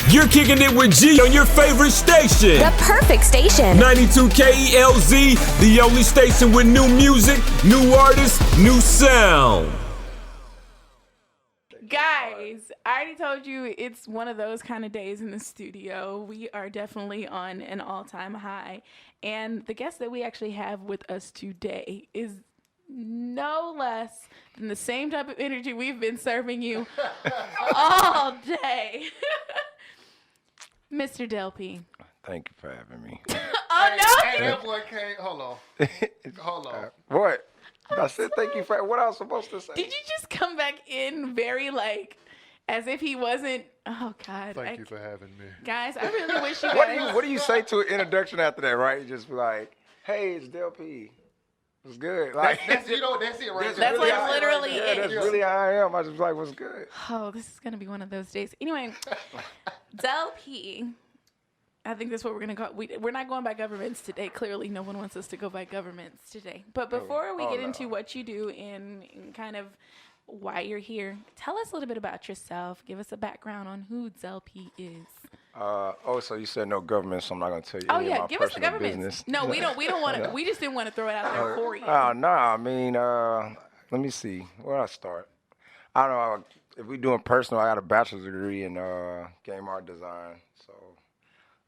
You're kicking it with G on your favorite station. The perfect station. 92 KELZ, the only station with new music, new artists, new sound. Guys, I already told you it's one of those kind of days in the studio. We are definitely on an all-time high. And the guest that we actually have with us today is no less than the same type of energy we've been serving you all day. Mr. Del P. Thank you for having me. Oh, no. Hey, that boy came. Hold on. What? I said thank you for what I was supposed to say. Did you just come back in very, as if he wasn't? Oh, God. Thank you for having me. Guys, I really wish you guys. What do you say to an introduction after that, right? You just be like, hey, it's Del P. It's good. Like, That's it right That's there. like literally yeah, it. that's really how I am. I just be like, what's good? Oh, this is going to be one of those days. Anyway, Del P. I think that's what we're going to call. We're not going by governments today. Clearly, no one wants us to go by governments today. But before we get into what you do and kind of why you're here, tell us a little bit about yourself. Give us a background on who Del P is. So you said no government, so I'm not going to tell you Oh, any yeah. of my Give us the personal government. business. No, we don't want to. We just didn't want to throw it out there for you. Oh, no. I mean, let me see. Where do I start? I don't know. If we're doing personal, I got a bachelor's degree in game art design. So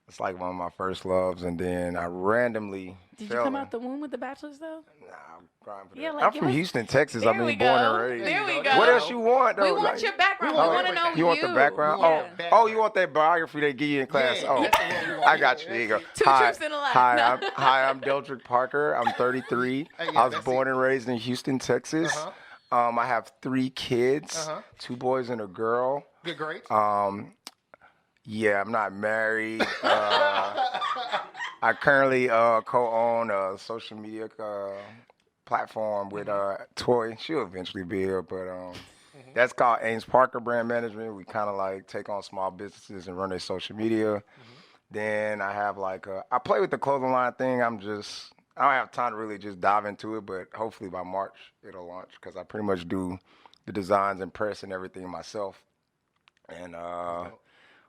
it's like one of my first loves. And then I randomly Did you come out the womb with the bachelor's, though? Nah, I'm grinding for Yeah, that. like, I'm give from us- Houston, Texas. There I mean, we born go. and raised. There we go. What else you want, though? We want Like, your background. We want want to know you want the background? Yeah. Oh, you want that biography they give you in class? Yeah. Oh, Yeah. I got you. Here you go. Two truths and a lie. Hi, No. I'm Deldrick Parker. I'm 33. Yeah, I was that's born and raised in Houston, Texas. I have 3 kids, 2 boys and a girl. Good grades. Yeah, I'm not married. I currently co-own a social media platform with Toy. She'll eventually be here, but that's called Ames Parker Brand Management. We kind of like take on small businesses and run their social media. Then I have I play with the clothing line thing. I don't have time to really just dive into it, but hopefully by March it'll launch because I pretty much do the designs and press and everything myself. And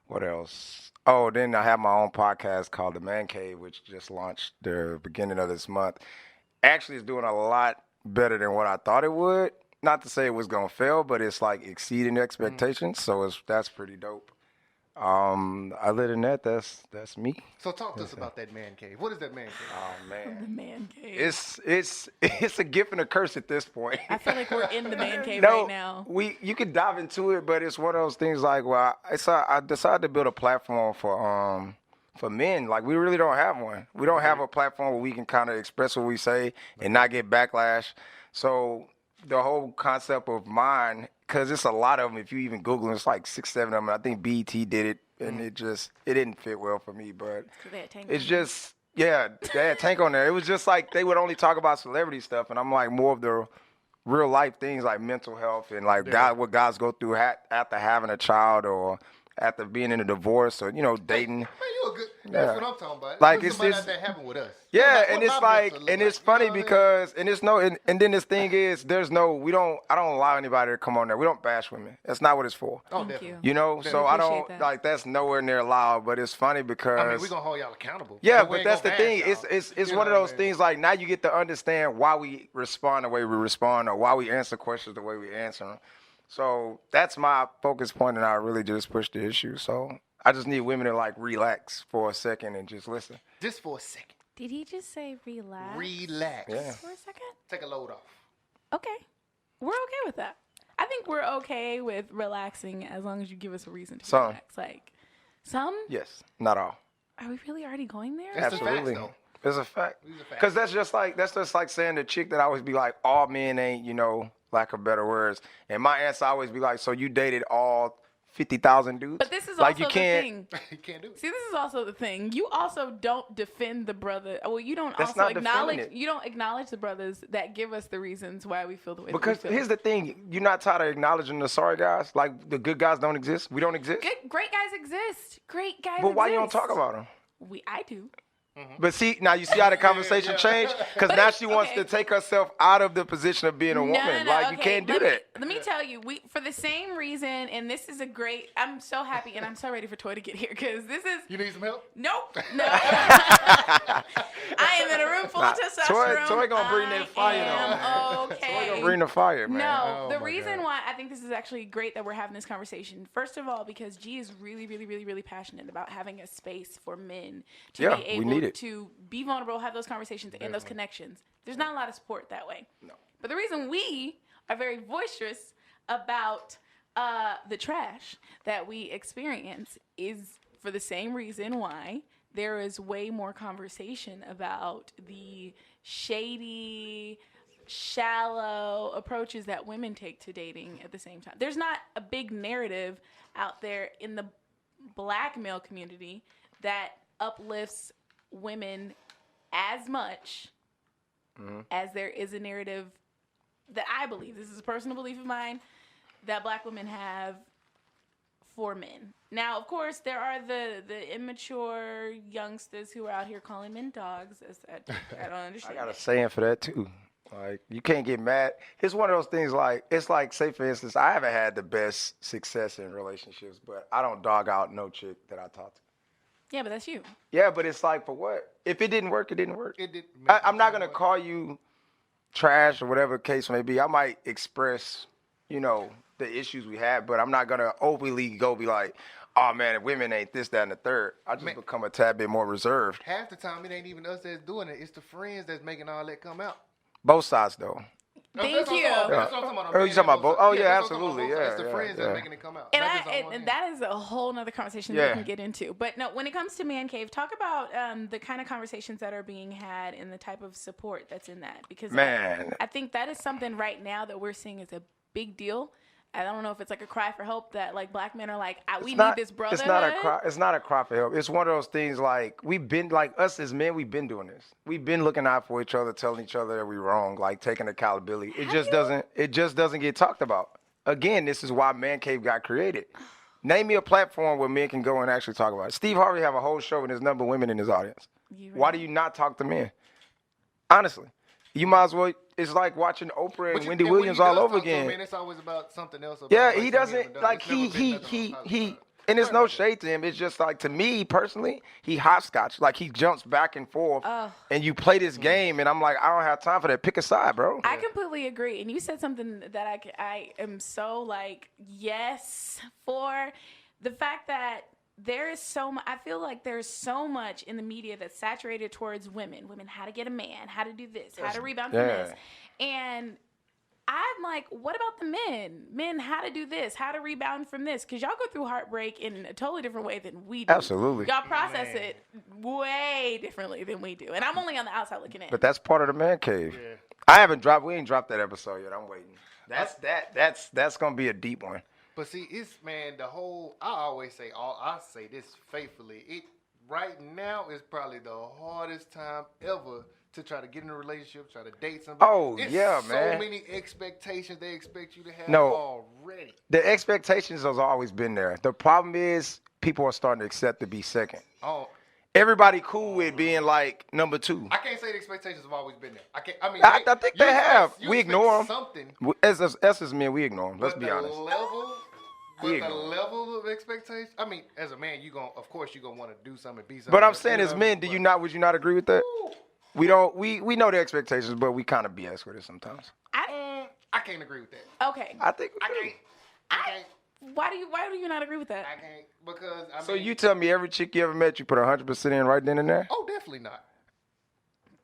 what else? Oh, then I have my own podcast called The Man Cave, which just launched the beginning of this month. Actually, it's doing a lot better than what I thought it would. Not to say it was going to fail, but it's like exceeding expectations. So that's pretty dope. Other than that, that's me. So talk to us about that man cave. What is that man cave? Oh man, The man cave. it's a gift and a curse at this point. I feel like we're in the man cave No, right now. you could dive into it, but it's one of those things like, well, I decided to build a platform for men. Like, we really don't have one. We don't have a platform where we can kind of express what we say and not get backlash. So the whole concept of mine, because it's a lot of them, if you even Google them, it's like 6, 7 of them. I think BET did it, and it didn't fit well for me, but it's just, yeah, they had Tank on there. It was just like they would only talk about celebrity stuff, and I'm like more of the real life things like mental health and like what guys go through after having a child or after being in a divorce or, dating. Man, you a good. That's what I'm talking about. Like, What's it's somebody this- out there having with us? Yeah, What and it's my like, business and look it's like? funny You know what I mean? because, and it's no, and then this thing is, I don't allow anybody to come on there. We don't bash women. That's not what it's for. Oh, Thank definitely. you. So I don't, Appreciate that. that's nowhere near allowed, but it's funny because. I mean, we're going to hold y'all accountable. Yeah, We but ain't that's the gonna thing. bash y'all. It's You one know of what those I mean? things like now you get to understand why we respond the way we respond or why we answer questions the way we answer them. So that's my focus point, and I really just push the issue. So I just need women to like relax for a second and just listen. Just for a second. Did he just say relax? Relax. Yeah. For a second? Take a load off. Okay. We're okay with that. I think we're okay with relaxing as long as you give us a reason to Some. relax. Like, some? Yes, not all. Are we really already going there? That's the facts, Absolutely. though. It's a fact. These are facts. Because that's just like saying the chick that I always be like, all men ain't, lack of better words. And my answer always be like, so you dated all 50,000 dudes? But this is like also you the can't, thing. You can't do it. See, this is also the thing. You also don't defend the brother. Well, you don't That's also not defending acknowledge. it. You don't acknowledge the brothers that give us the reasons why we feel the way Because that we feel. here's the thing, you're not tired of acknowledging the sorry guys? Like the good guys don't exist? We don't exist? Great guys exist. Great guys. But why you don't exist. talk about them? I do. But see, now you see how the conversation changed? Because now she wants to take herself out of the position of being a woman. Like, you can't do that. Let me tell you, for the same reason, and this is I'm so happy and I'm so ready for Toy to get here because this is. You need some help? Nope. No. I am in a room full of testosterone. Toy gonna bring that fire on. Okay. Toy gonna bring the fire, man. No, the reason why I think this is actually great that we're having this conversation, first of all, because G is really, really, really, really passionate about having a space for men to be able to be vulnerable, have those conversations and those connections. There's not a lot of support that way. No. But the reason we are very boisterous about the trash that we experience is for the same reason why there is way more conversation about the shady, shallow approaches that women take to dating at the same time. There's not a big narrative out there in the black male community that uplifts women as much as there is a narrative that I believe, this is a personal belief of mine, that black women have for men. Now, of course, there are the immature youngsters who are out here calling men dogs. I don't understand. I got a saying for that, too. Like, you can't get mad. It's one of those things like, it's like, say, for instance, I haven't had the best success in relationships, but I don't dog out no chick that I talk to. Yeah, but that's you. Yeah, but it's like, for what? If it didn't work, it didn't work. I'm not going to call you trash or whatever the case may be. I might express, the issues we have, but I'm not going to overly go be like, oh, man, if women ain't this, that, and the third. I just become a tad bit more reserved. Half the time, it ain't even us that's doing it. It's the friends that's making all that come out. Both sides, though. Thank you. That's what I'm talking about. Oh, you talking about both? Oh, yeah, absolutely. Yeah, it's the friends that's making it come out. And that is a whole nother conversation that we can get into. But no, when it comes to Man Cave, talk about the kind of conversations that are being had and the type of support that's in that. Because I think that is something right now that we're seeing is a big deal. I don't know if it's like a cry for help that like black men are like, we need this brotherhood. It's not a cry for help. It's one of those things like we've been like us as men. We've been doing this. We've been looking out for each other, telling each other that we're wrong, like taking accountability. It just doesn't get talked about. Again, this is why Man Cave got created. Name me a platform where men can go and actually talk about it. Steve Harvey have a whole show and there's number of women in his audience. Why do you not talk to men? Honestly. You might as well. It's like watching Oprah and Wendy Williams all over again. Man, it's always about something else. He doesn't like he. And it's no shade to him. It's just like to me personally, he hopscotch. Like he jumps back and forth, and you play this game, and I'm like, I don't have time for that. Pick a side, bro. I completely agree. And you said something that I am so like yes for the fact that. There is so much. I feel like there's so much in the media that's saturated towards women. Women, how to get a man, how to do this, how to rebound from this. And I'm like, what about the men? Men, how to do this, how to rebound from this? Because y'all go through heartbreak in a totally different way than we do. Absolutely. Y'all process it way differently than we do. And I'm only on the outside looking in. But that's part of the Man Cave. Yeah. We ain't dropped that episode yet. I'm waiting. That's going to be a deep one. But see, the whole, I say this faithfully. Right now is probably the hardest time ever to try to get in a relationship, try to date somebody. Oh, man. So many expectations they expect you to have already. The expectations has always been there. The problem is people are starting to accept to be second. Oh. Everybody cool with being like number two. I can't say the expectations have always been there. I think they have. We ignore them. Something. As men, we ignore them. Let's be honest. The level of expectation. I mean, as a man, of course you're gonna want to do something, be something. But I'm saying, as men, would you not agree with that? We don't. We know the expectations, but we kind of BS with it sometimes. I can't agree with that. Okay. I think I can't. Why do you not agree with that? I can't because So you tell me every chick you ever met, you put 100% in right then and there? Oh, definitely not.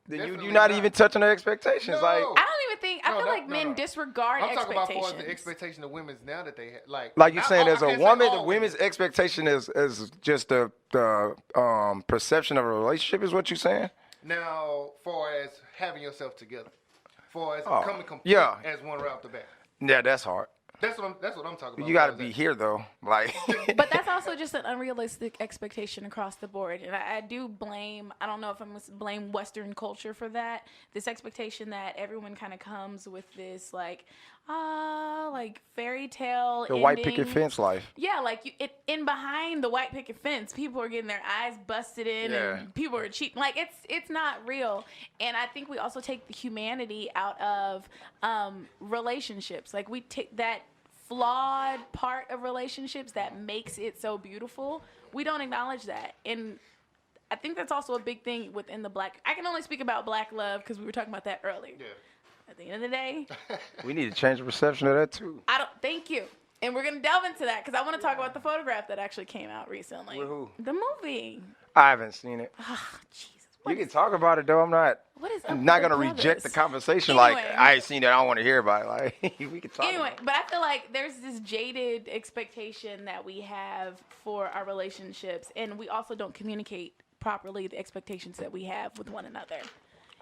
Then you're not even touching their expectations. No. Like I don't even think. I feel like men disregard expectations. I'm talking about the expectation of women's now that they have. Like you're saying, as a woman, the women's expectation is just the perception of a relationship. Is what you're saying? Now, far as having yourself together, far as coming complete as one right off the bat. Yeah, that's hard. That's what I'm talking about. You got to be here though, like. But that's also just an unrealistic expectation across the board, and I do blame. I don't know if I'm going to blame Western culture for that. This expectation that everyone kind of comes with this, like, Like fairy tale The white ending. picket fence life. Yeah, like in behind the white picket fence, people are getting their eyes busted in, and people are cheating. Like it's not real. And I think we also take the humanity out of relationships. Like we take that flawed part of relationships that makes it so beautiful. We don't acknowledge that, and I think that's also a big thing within the black. I can only speak about black love because we were talking about that earlier. Yeah. At the end of the day, we need to change the perception of that too. Thank you. And we're gonna delve into that because I want to talk about the photograph that actually came out recently. With who? The movie. I haven't seen it. Oh, Jesus. You can talk about it though. I'm not. What is I'm not gonna reject the conversation. Anyway. Like I ain't seen it. I don't want to hear about it. Like we can talk. Anyway, but I feel like there's this jaded expectation that we have for our relationships, and we also don't communicate properly the expectations that we have with one another.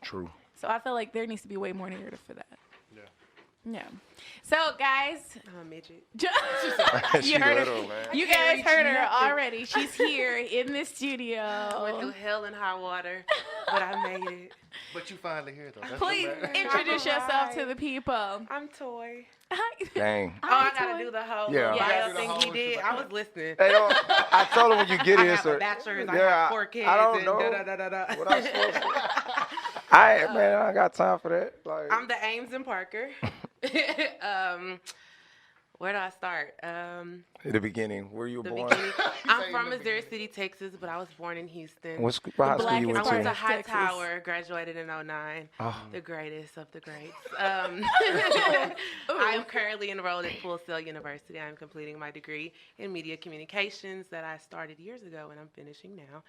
True. So I feel like there needs to be way more narrative for that. Yeah. So guys, I'm a midget. You heard her. You guys heard her already. She's here in the studio. I went through hell and high water, but I made it. But you finally here though. That's Please introduce yourself to the people. I'm Toy. Dang. I gotta do the whole bio thing he did. I was listening. Hey, I told him when you get here. I have a bachelor's. I have 4 kids. I don't know. What I'm supposed to. Man, I got time for that. Like, I'm the Ames and Parker. Where do I start? At the beginning. Where you were born? I'm from Missouri City, Texas, but I was born in Houston. What high school you went to? I went to High Tower, graduated in 2009. Oh. The greatest of the greats. I am currently enrolled at Full Sail University. I'm completing my degree in media communications that I started years ago, and I'm finishing now.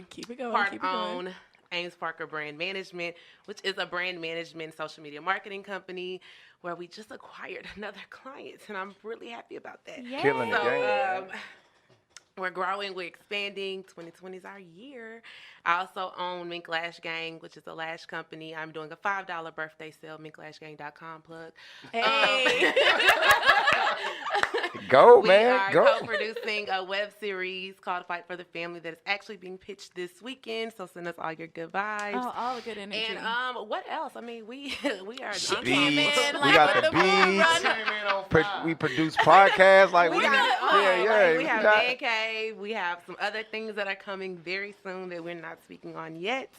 Keep it going. Part-owned Ames Parker Brand Management, which is a brand management social media marketing company where we just acquired another client, and I'm really happy about that. Yay. Killing the game. We're growing, we're expanding. 2020 is our year. I also own Mink Lash Gang, which is a lash company. I'm doing a $5 birthday sale, minklashgang.com plug. Hey. Go, man. We are co-producing a web series called Fight for the Family that is actually being pitched this weekend. So send us all your good vibes. Oh, all the good energy. And what else? I mean, we are beats. We got the beats. We produce podcasts. Like we have Man Cave. We have some other things that are coming very soon that we're not speaking on yet.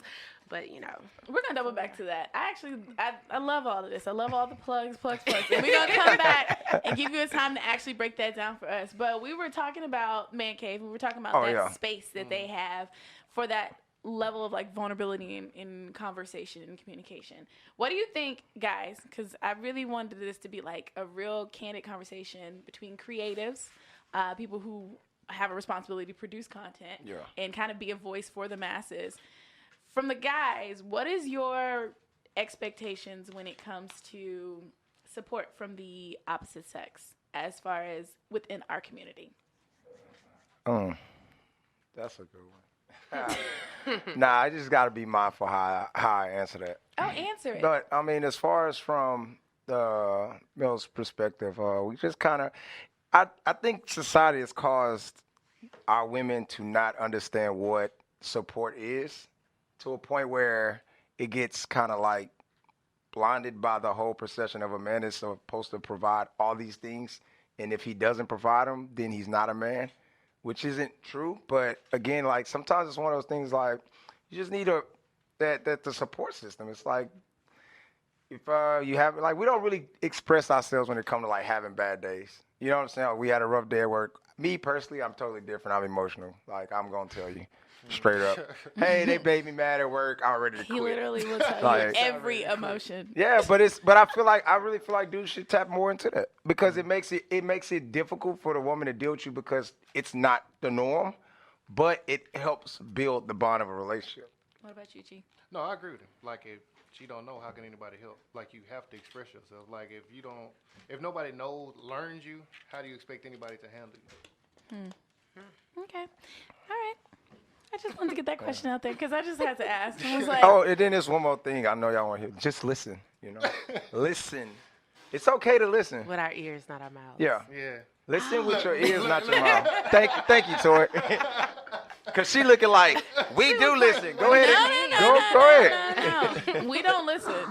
But, you know. We're going to double back to that. I love all of this. I love all the plugs. And we're going to come back and give you a time to actually break that down for us. But we were talking about Man Cave. We were talking about that space that they have for that level of like vulnerability in conversation and communication. What do you think, guys? Because I really wanted this to be like a real candid conversation between creatives, people who have a responsibility to produce content and kind of be a voice for the masses. From the guys, what is your expectations when it comes to support from the opposite sex as far as within our community? That's a good one. Nah, I just got to be mindful how I answer that. Oh, answer it. But, I mean, as far as from the male's perspective, we just kind of, I think society has caused our women to not understand what support is, to a point where it gets kind of like blinded by the whole perception of a man is supposed to provide all these things. And if he doesn't provide them, then he's not a man, which isn't true. But again, like sometimes it's one of those things like you just need the support system. It's like if you have, like, we don't really express ourselves when it comes to like having bad days. You know what I'm saying? We had a rough day at work. Me personally, I'm totally different. I'm emotional. Like I'm going to tell you. Straight up. Hey, they made me mad at work. I'm ready to quit. He literally will tell you every emotion. Yeah, but I really feel like dudes should tap more into that because it makes it difficult for the woman to deal with you because it's not the norm, but it helps build the bond of a relationship. What about you, G? No, I agree with him. Like if she don't know, how can anybody help? Like you have to express yourself. Like if nobody learns you, how do you expect anybody to handle you? Okay. All right. I just wanted to get that question out there because I just had to ask. I was like, and then there's one more thing I know y'all want to hear. Just listen, Listen. It's okay to listen. With our ears, not our mouths. Yeah. Yeah. Listen with your ears, not your mouth. Thank you, Tori. Because she looking like, we do listen. Go ahead. Go ahead. No. We don't listen.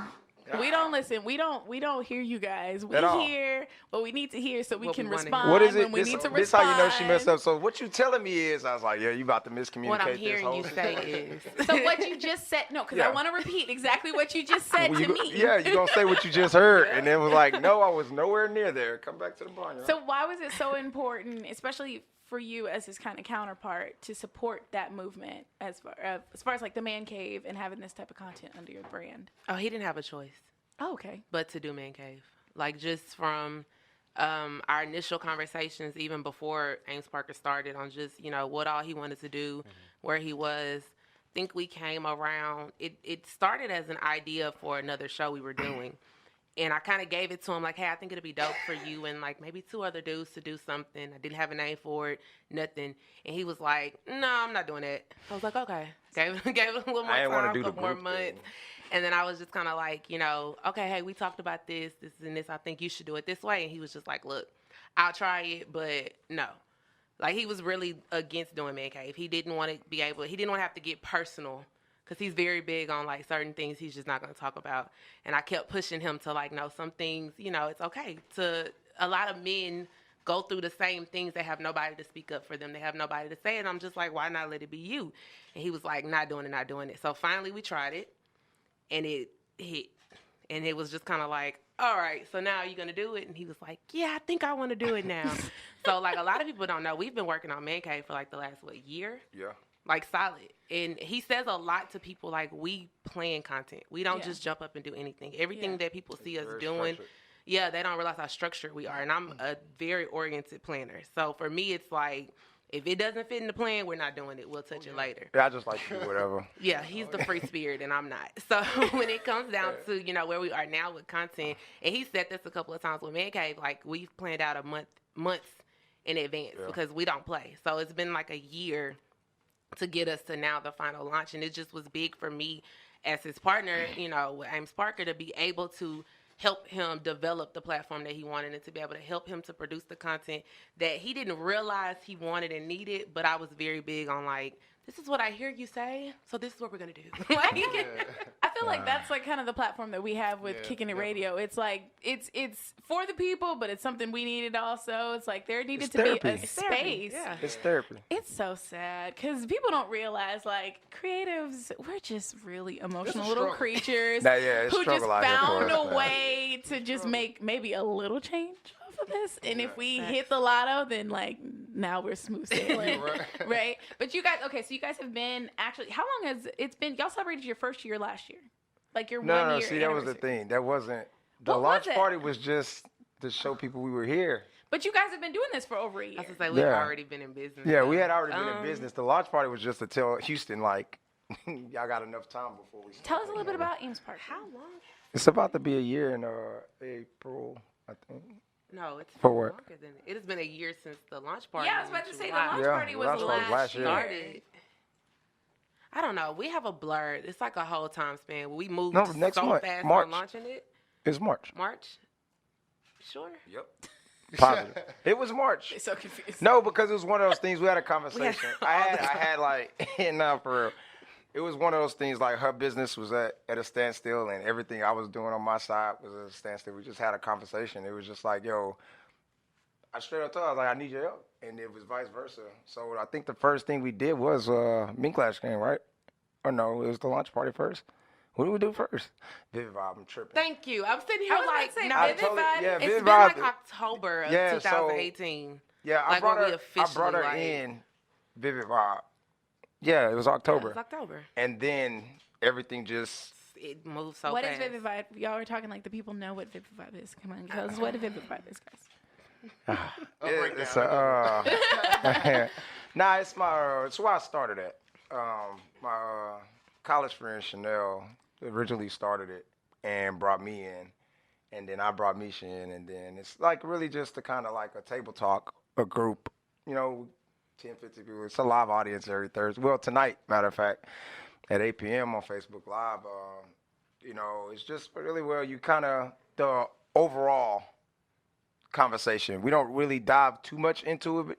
We don't listen. We don't hear you guys. We At all. hear what we need to hear so we What can we wanna hear. respond What is it? when we need to respond. This how you know she messed up. So what you telling me is, I was like, yeah, you about to miscommunicate What I'm this hearing whole you say is. So what you just said, no, because I Yeah. want to repeat exactly what you just said Well, to me. Yeah, you gonna say what you just heard, and then was like, no, I was nowhere near there. Come back to the barn. So why was it so important, especially for you as his kind of counterpart, to support that movement as far as like the man cave and having this type of content under your brand? Oh, he didn't have a choice Oh, okay. but to do Man Cave. Like, just from our initial conversations, even before Ames Parker started, on just, what all he wanted to do, where he was. I think we came around, it started as an idea for another show we were doing. And I kind of gave it to him like, hey, I think it'd be dope for you and like maybe 2 other dudes to do something. I didn't have a name for it, nothing. And he was like, no, I'm not doing that. I was like, okay. Gave it a little more I didn't wanna time, do a the couple more group months. thing. And then I was just kind of like, okay, hey, we talked about this and this. I think you should do it this way. And he was just like, look, I'll try it, but no. Like, he was really against doing Man Cave. He didn't want to he didn't want to have to get personal, because he's very big on like certain things he's just not going to talk about. And I kept pushing him to like, no, some things, it's okay to, a lot of men go through the same things. They have nobody to speak up for them. They have nobody to say it. And I'm just like, why not let it be you? And he was like, not doing it. So finally we tried it, and it hit. And it was just kind of like, all right, so now you're going to do it? And he was like, yeah, I think I want to do it now. So like, a lot of people don't know, we've been working on Man Cave for like the last, year? Yeah. Like, solid. And he says a lot to people, like, we plan content. We don't just jump up and do anything. Everything that people see us very doing, structured. they don't realize how structured we are. And I'm a very oriented planner. So for me, it's like, if it doesn't fit in the plan, we're not doing it. We'll touch it later. Yeah, I just like to do whatever. Yeah, he's the free spirit, and I'm not. So when it comes down to, where we are now with content, and he said this a couple of times with Man Cave, like, we've planned out months in advance because we don't play. So it's been like a year to get us to now the final launch. And it just was big for me as his partner, with Ames Parker, to be able to help him develop the platform that he wanted, and to be able to help him to produce the content that he didn't realize he wanted and needed. But I was very big on like, this is what I hear you say, so this is what we're going to do. I feel like that's like kind of the platform that we have with KickN IT Radio. It's like, it's for the people, but it's something we needed also. It's like there needed to be a space. Yeah. It's therapy. It's so sad because people don't realize, like, creatives, we're just really emotional little struggle. creatures It's who just struggle out here for found us, a way to just make maybe a little change off of this. And if we hit the lotto, then like now we're smooth sailing, right? But you guys, okay, so you guys have been actually, how long has it been? Y'all celebrated your first year last year, like your 1 year. No, see, that was the thing. That wasn't the What was launch it? party. Was just to show people we were here. But you guys have been doing this for over a year. I was going to say, we've Yeah. already been in business. Yeah, so, we had already been in business. The launch party was just to tell Houston, like, y'all got enough time before we start. Tell us a little bit about Ames Park. How long? It's about to be a year in April, I think. No, it's For what? longer than it. It has been a year since the launch party. Yeah, I was in about to say the July. launch Yeah, party was launch party was last last year. year. Started. I don't know. We have a blur. It's like a whole time span. We moved No, next so month, fast March. on launching it. It's March. March? Sure. Yep. Positive. It was March. So confused. No, because it was one of those things. We had a conversation. I had like, for real. It was one of those things like her business was at a standstill, and everything I was doing on my side was at a standstill. We just had a conversation. It was just like, yo, I straight up told her, I was like, I need your help. And it was vice versa. So I think the first thing we did was Mink Clash game, right? Or no, it was the launch party first. What did we do first? Vivid Vibe, I'm tripping. Thank you. I'm sitting here I was about like, to say, no, Vivid it's Vibe. Yeah, been Vivid like Vibe. October of Yeah, so- 2018. Yeah, I Like brought when we her. I brought her officially, in Vivid Vibe. Yeah, it was October. It's October. And then everything just. It moved so What is fast. Vivid Vibe? Y'all are talking like the people know what Vivid Vibe is. Come on, tell us what Vivid Vibe is, guys. It's nah, it's my. It's where I started at. My college friend Chanel originally started it and brought me in, and then I brought Misha in, and then it's like really just a kind of like a table talk, a group, 10, 50 people. It's a live audience every Thursday. Well, tonight, matter of fact, at 8 p.m. on Facebook Live. It's just really where you kind of the overall conversation. We don't really dive too much into it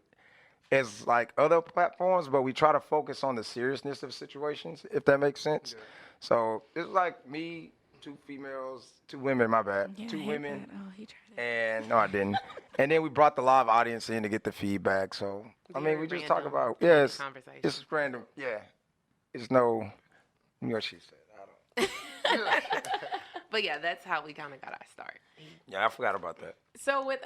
as like other platforms, but we try to focus on the seriousness of situations, if that makes sense. Yeah. So it's like me two females, 2 women. My bad. Yeah, 2 I hate women. that. Oh, he tried it. And no, I didn't. And then we brought the live audience in to get the feedback. So I mean, we just talk about conversation. it's random. Yeah, it's no. You know what she said. I don't. But yeah, that's how we kind of got our start. Yeah, I forgot about that. So with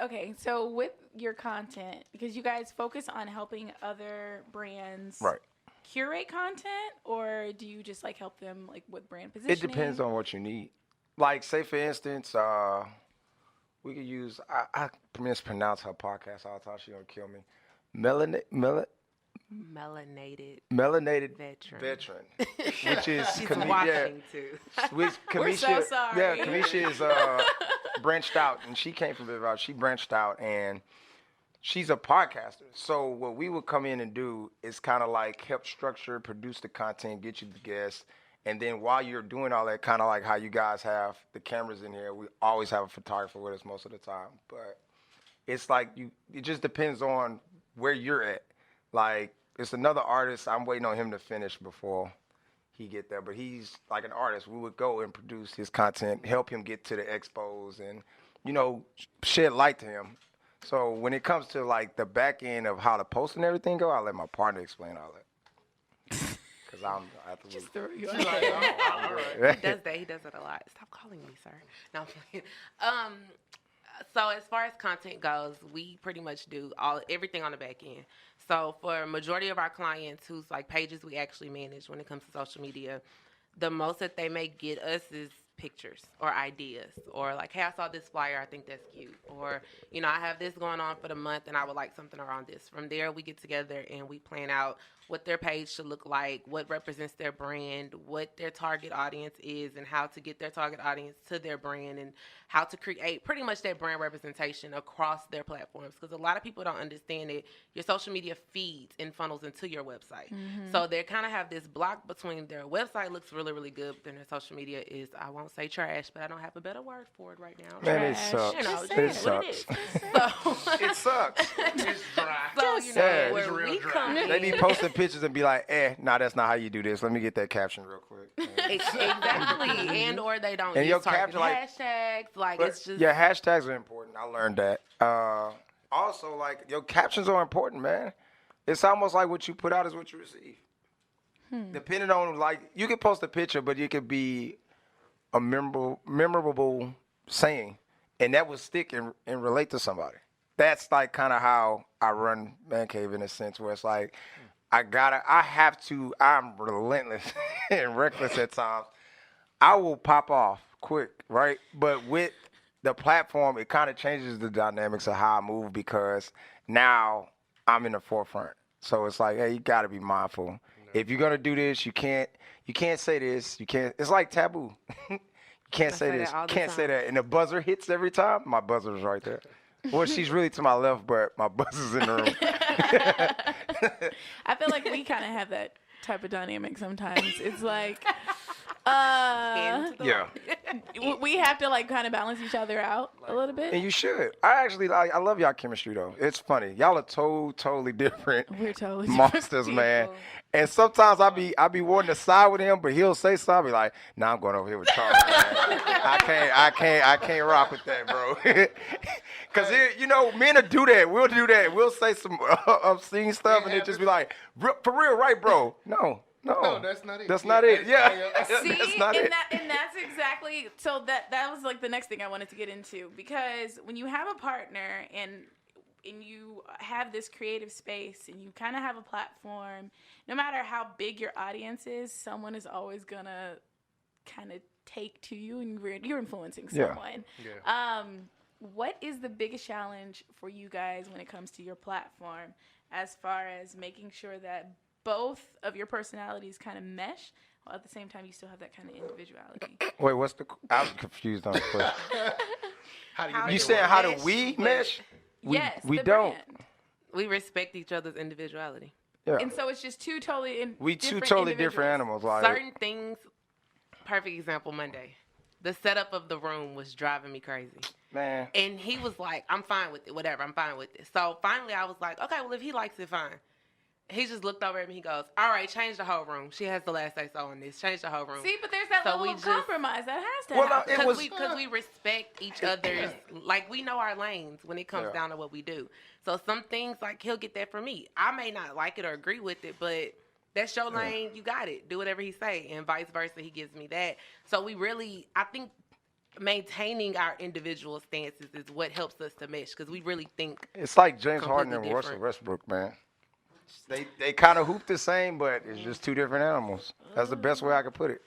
your content, because you guys focus on helping other brands Right. curate content, or do you just like help them like with brand positioning? It depends on what you need. Like, say for instance, we could use I mispronounce her podcast all the time. She gonna kill me. Melanated veteran, which is she's watching too. Which We're so sorry. Yeah, Kamisha is branched out, and she came from Viv. She branched out, and she's a podcaster. So what we would come in and do is kind of like help structure, produce the content, get you the guests, and then while you're doing all that, kind of like how you guys have the cameras in here, we always have a photographer with us most of the time. But it's like it just depends on where you're at. Like, it's another artist. I'm waiting on him to finish before he get there. But he's like an artist. We would go and produce his content, help him get to the expos, and, shed light to him. So when it comes to, like, the back end of how the post and everything go, I'll let my partner explain all that. Because I have to Just throw you She's out. like, oh, all right. He does that. He does it a lot. Stop calling me, sir. No, I'm playing. So as far as content goes, we pretty much do everything on the back end. So for a majority of our clients whose like pages we actually manage when it comes to social media, the most that they may get us is pictures or ideas, or like, hey, I saw this flyer, I think that's cute, or I have this going on for the month and I would like something around this. From there, we get together and we plan out what their page should look like, what represents their brand, what their target audience is, and how to get their target audience to their brand, and how to create pretty much that brand representation across their platforms. Because a lot of people don't understand that your social media feeds and funnels into your website. Mm-hmm. So they kind of have this block between their website looks really, really good, but then their social media is, I won't say trash, but I don't have a better word for it right now. Man, it Trash. sucks. It is what It it is. sucks. So, It sucks. It's dry. so Yeah, where it's real we dry. come in. They be posting pictures and be like, nah, that's not how you do this. Let me get that caption real quick. Exactly, and or they don't And your use targeted caption, like- hashtags. Like, But, it's just yeah, hashtags are important. I learned that. Also, like, your captions are important, man. It's almost like what you put out is what you receive. Depending on, like, you can post a picture, but it could be a memorable saying, and that will stick and relate to somebody. That's, like, kind of how I run Man Cave in a sense, where it's like, I'm relentless and reckless at times. I will pop off quick, right? But with the platform, it kind of changes the dynamics of how I move, because now I'm in the forefront. So it's like, hey, you got to be mindful. No. If you're gonna do this, you can't say this. You can't. It's like taboo. You can't say this. You can't say that. And the buzzer hits every time. My buzzer's right there. Well, she's really to my left, but my buzzer's in the room. I feel like we kind of have that type of dynamic sometimes. It's like, yeah. we have to like kind of balance each other out a little bit. And you should. I love y'all chemistry though. It's funny. Y'all are totally different. We're totally monsters, different man. people. And sometimes I be wanting to side with him, but he'll say something like, "Nah, I'm going over here with Charles. Man. I can't rock with that, bro." Because men will do that. We'll do that. We'll say some obscene stuff, and it just be like, "For real, right, bro? No, that's not it. That's not it. Yeah, See, that's not it. And that's exactly, so that was like the next thing I wanted to get into, because when you have a partner and you have this creative space and you kind of have a platform, no matter how big your audience is, someone is always gonna kind of take to you, and you're influencing someone. Yeah. What is the biggest challenge for you guys when it comes to your platform, as far as making sure that both of your personalities kind of mesh, while at the same time you still have that kind of individuality? Wait, I'm confused on the question. How do you saying how do we mesh? Yes, we the don't. brand. we respect each other's individuality. Yeah. And so it's just two totally different animals. Like, certain things. Perfect example. Monday, the setup of the room was driving me crazy. Man. And he was like, "I'm fine with it. Whatever. I'm fine with it." So finally, I was like, "Okay, well, if he likes it, fine." he just looked over at me. He goes, "All right, change the whole room. She has the last say so on this. Change the whole room." See, but there's that So level we of just- compromise that has to Well, happen. it was- Because we respect each other's, like, we know our lanes when it comes down to what we do. So some things, like, he'll get that from me. I may not like it or agree with it, but that's your lane. You got it. Do whatever he say, and vice versa. He gives me that. So we really, I think, maintaining our individual stances is what helps us to mesh, because we really think. It's like James Harden and completely Russell different. Westbrook, man. They kind of hoop the same, but it's just two different animals. That's the best way I could put it.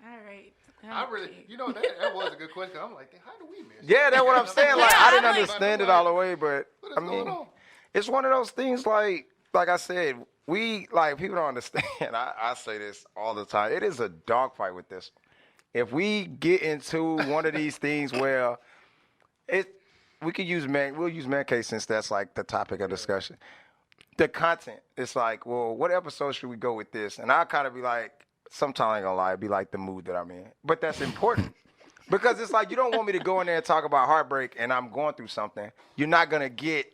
All right. I really, that was a good question. I'm like, how do we miss? Yeah, that's what I'm saying. Like, Yeah, I didn't I'm like- understand it all the way, but What is I mean, going on? it's one of those things. Like I said, people don't understand. I say this all the time. It is a dogfight with this. If we get into one of these things where we'll use man case since that's like the topic of discussion. The content, it's like, well, what episode should we go with this? And I kind of be like, sometimes I ain't gonna lie, it'd be like the mood that I'm in. But that's important. Because it's like, you don't want me to go in there and talk about heartbreak and I'm going through something. You're not gonna get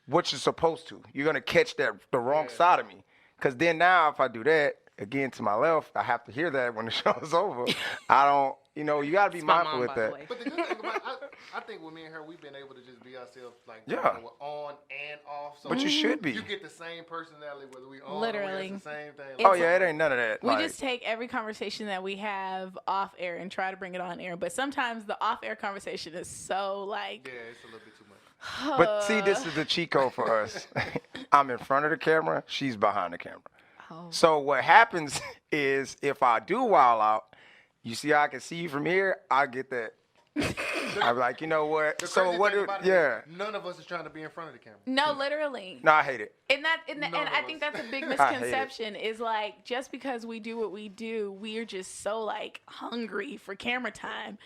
what you're supposed to. You're gonna catch the wrong side of me. Because then now if I do that, again to my left, I have to hear that when the show's over. I don't, you gotta be It's my mindful mom, with by the that. way. But the good thing about I think with me and her, we've been able to just be ourselves, like, Yeah. we're on and off. So But you should be. You get the same personality whether we on Literally. or it's the same thing. Oh yeah, it ain't none of that. We Like, just take every conversation that we have off air and try to bring it on air. But sometimes the off air conversation is so like. Yeah, it's a little bit too much. But see, this is the cheat code for us. I'm in front of the camera. She's behind the camera. Oh. So what happens is if I do wild out, you see how I can see you from here, I get that. I'm like, you know what? The So crazy what? thing about it Yeah. is none of us is trying to be in front of the camera. No, literally. No, I hate it. And None I of think us. that's a big I hate it. misconception is like just because we do what we do, we are just so like hungry for camera time.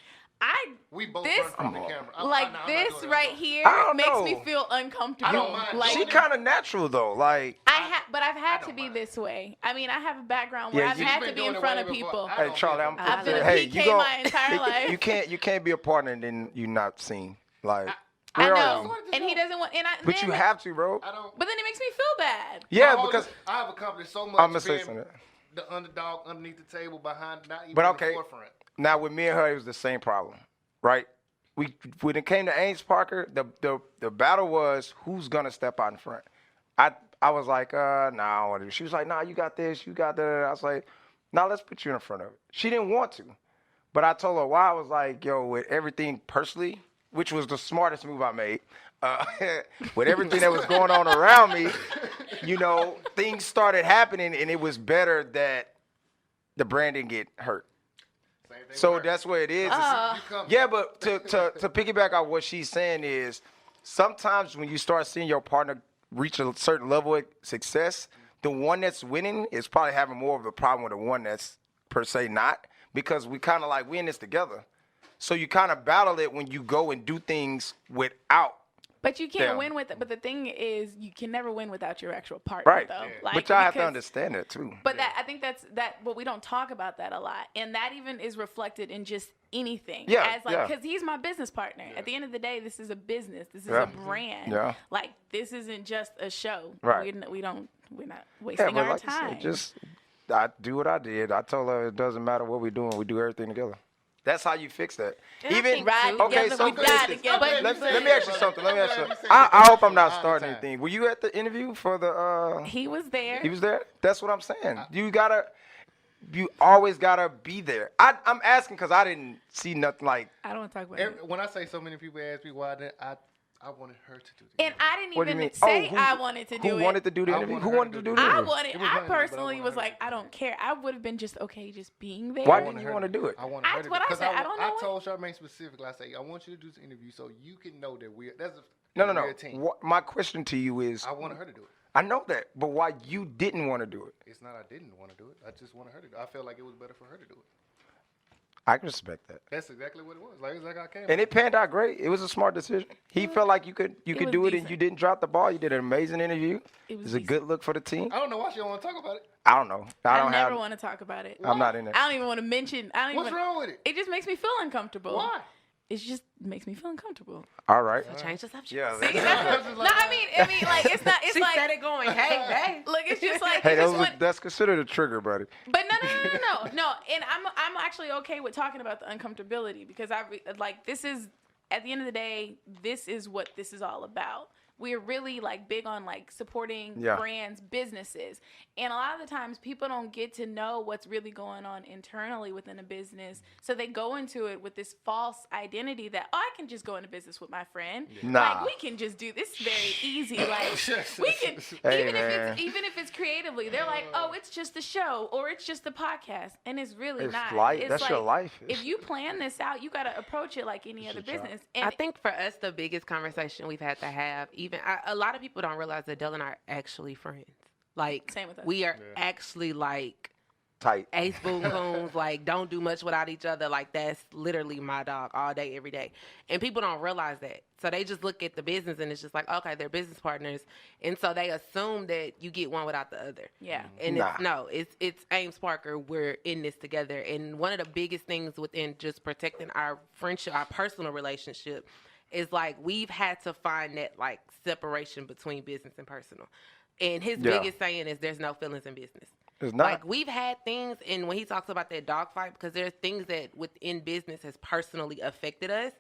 We both This- run from the camera. I'm Like not this doing it. right I'm here I don't makes know. me feel uncomfortable. I don't mind. Like She kind of natural though. Like, but I've had to don't be mind. this way. I mean, I have a background where Yeah, I've you- had You've to been be in doing it front way of before. people. I hey don't Charlie, give a I'm fuck. I've been a hey, PK gon- my entire life. You can't be a partner and then you not seen. Like, I where are know, you? and he doesn't want. And But you have to, bro. I don't. But then it makes me feel bad. Yeah, No, because I have accomplished so much. I'm gonna say being something. The underdog underneath the table, behind, not even But in okay. the forefront. Now with me and her, it was the same problem, right? When it came to Ames Parker, the battle was who's gonna step out in front. I was like, nah, I don't want to. She was like, nah, you got this, you got that. I was like, nah, let's put you in front of it. She didn't want to, but I told her why. I was like, yo, with everything personally, which was the smartest move I made. With everything that was going on around me, things started happening, and it was better that the brand didn't get hurt. Same thing So with her. that's what it is. You come- Yeah, but to piggyback on what she's saying is sometimes when you start seeing your partner reach a certain level of success, the one that's winning is probably having more of a problem with the one that's per se not, because we kind of like, we in this together. So you kind of battle it when you go and do things without. But you can't Damn. win with it. But the thing is, you can never win without your actual partner, Right. though. Yeah. Like, But y'all have to because- understand that too. But I think that's what we don't talk about that a lot, and that even is reflected in just anything. Yeah, as like yeah. because he's my business partner. At the end of the day, this is a business. This is Yeah. a brand. Yeah. Like this isn't just a show. Right. We're not Yeah, wasting but our like time. you said, I do what I did. I told her it doesn't matter what we're doing. We do everything together. That's how you fix that. And I Even think ride too- okay, together, so we for die instance, together. But let me ask you something. Let me ask you. I'm glad you said I that. hope I'm not All the starting time. anything. Were you at the interview for the? He was there. He was there. That's what I'm saying. You always gotta be there. I'm asking because I didn't see nothing like. I don't want to talk about it. When I say so many people ask me why, I wanted her to do this. And I didn't What do you even mean? say who- I wanted to do Who it. wanted to do the I interview? wanted Who her wanted to to do do the it. I interview? wanted. It was I her, but I personally wanted was her like, to I don't care. I would have been just okay just being there. Why I didn't wanted you her want to do it? I wanted That's her to what I because said. I don't know I what- told Charmaine specifically. I say I want you to do this interview so you can know that that's a No. real team. My question to you is, I wanted her to do it. I know that, but why you didn't want to do it? It's not I didn't want to do it. I just wanted her to do it. I felt like it was better for her to do it. I can respect that. That's exactly what it was. Like it's like I came. And it panned out great. It was a smart decision. He felt like you could was do it, and decent. you didn't drop the ball. You did an amazing interview. It was It's a good look for the team. I don't know why she don't want to talk about it. I don't know. I I don't never have. want to talk about it. I'm not in there. I don't even want to mention. I don't What's even. wrong with it? It just makes me feel uncomfortable. Why? it just makes me feel uncomfortable. All right. So change the subject. Yeah. No, I mean, like it's not. It's She like said it going, hey. look, it's just like Hey, it's just one, that's considered a trigger, buddy. but no. And I'm actually okay with talking about the uncomfortability because like this is at the end of the day, this is what this is all about. We're really like big on like supporting brands, businesses. And a lot of the times people don't get to know what's really going on internally within a business. So they go into it with this false identity that, I can just go into business with my friend. Nah. Like we can just do this very easy. Like we can, Hey, even if it's creatively, they're like, oh, it's just the show or it's just the podcast. And it's really It's not. life. It's That's like, your life. if you plan this out, you got to approach it like any other business. And I think for us, the biggest conversation we've had to have, a lot of people don't realize that Dell and I are actually friends. Like, Same with us. we are actually like Tight. ace boom coons, like don't do much without each other. Like that's literally my dog all day, every day. And people don't realize that. So they just look at the business and it's just like, okay, they're business partners. And so they assume that you get one without the other. Yeah. And it's Ames Parker. We're in this together. And one of the biggest things within just protecting our friendship, our personal relationship, is like we've had to find that like separation between business and personal. And his biggest saying is there's no feelings in business. It's not. Like we've had things, and when he talks about that dogfight, because there's things that within business has personally affected us,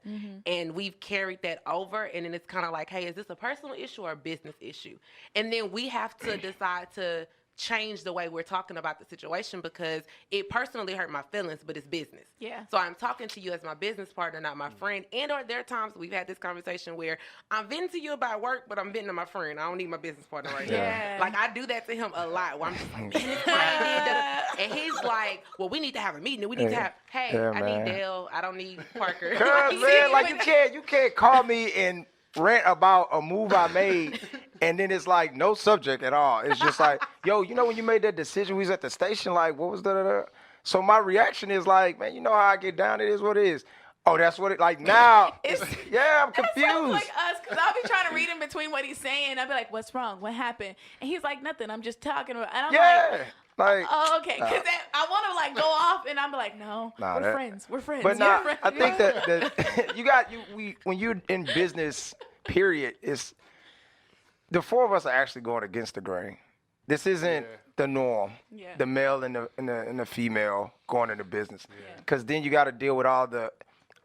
and we've carried that over, and then it's kind of like, hey, is this a personal issue or a business issue? And then we have to decide to change the way we're talking about the situation because it personally hurt my feelings, but it's business. Yeah. So I'm talking to you as my business partner, not my friend. And or there are times we've had this conversation where I'm venting to you about work, but I'm venting to my friend. I don't need my business partner right Yeah. now. Like I do that to him a lot where I'm just like, man, this client did that. And he's like, well, we need to have a meeting. We need to have, hey, Yeah, I man. need Dale. I don't need Parker. Cause man, like you can't call me and rant about a move I made and then it's like no subject at all. It's just like, yo, you know when you made that decision, we was at the station, like what was that? So my reaction is like, man, you know how I get down, it is what it is. Oh, that's what it like now. Yeah, I'm That sounds confused. like us, because I'll be trying to read in between what he's saying. I'll be like, what's wrong? What happened? And he's like, nothing. I'm just talking about. And I'm like, oh, okay. Because I want to like go off, and I'm like, no, we're friends. We're friends. But We're nah, friends. I think that when you're in business, period, it's the four of us are actually going against the grain. This isn't the norm. Yeah. The male and the female going into business, because then you got to deal with all the,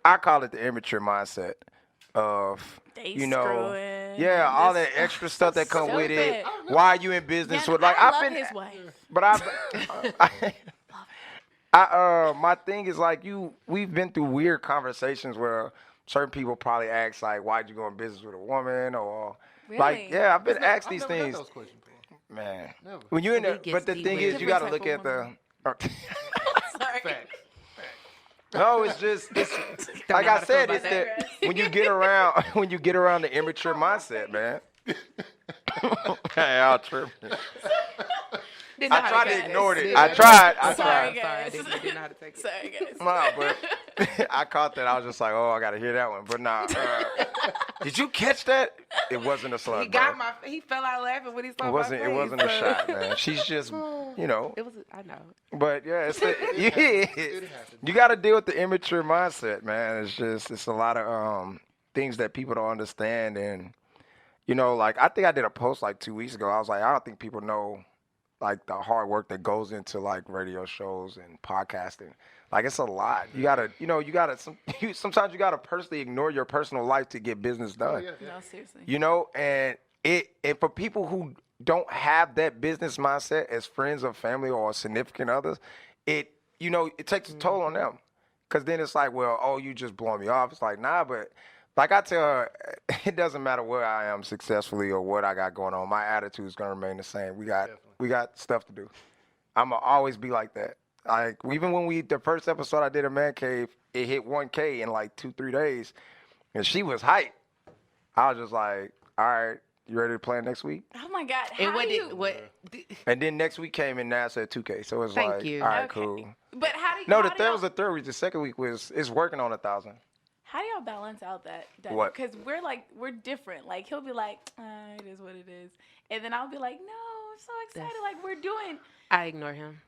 I call it the immature mindset of screwing, all that extra stuff that come with it. Stupid. Why are you in business with like I love his wife. But my thing is like we've been through weird conversations where certain people probably ask like, why'd you go in business with a woman or like, I've been asked these things. Those questions, bro. Man, Never. when you're in He the, gets but the deep thing with is it. you got to Different look type at the. Sorry. Facts. No, it's like I said, it's that when you get around the immature mindset, man. Hey, I'll trip. I tried to ignore it. I tried. Sorry, guys. Sorry, I didn't know how to take it. Sorry, guys. No, but I caught that. I was just like, oh, I got to hear that one. But nah, did you catch that? It wasn't a slug. He fell out laughing when he saw It wasn't. my It face, wasn't a so- shot, man. She's just, you know. It was. I know. But yeah, you got to deal with the immature mindset, man. It's a lot of things that people don't understand, and you know, like I think I did a post like 2 weeks ago. I was like, I don't think people know like the hard work that goes into like radio shows and podcasting. Like it's a lot. You gotta, sometimes you gotta personally ignore your personal life to get business done. Yeah. No, seriously. You know, and for people who don't have that business mindset as friends or family or significant others, it takes a toll on them. Cause then it's like, well, oh, you just blowing me off. It's like, nah, but like I tell her, it doesn't matter where I am successfully or what I got going on. My attitude is gonna remain the same. We got stuff to do. I'ma always be like that. Like even when the first episode I did a Man Cave, it hit 1K in like 2-3 days, and she was hyped. I was just like, all right, you ready to play next week? Oh my God! And How And then next week came in, now it's at 2K. So it's Thank like, you. all right, Okay. cool. But how do you? No, how the do third y'all- was the third week. The second week it's working on 1,000. How do y'all balance out that? What? Because we're different. Like he'll be like, it is what it is, and then I'll be like, no, I'm so excited. Like we're doing. I ignore him.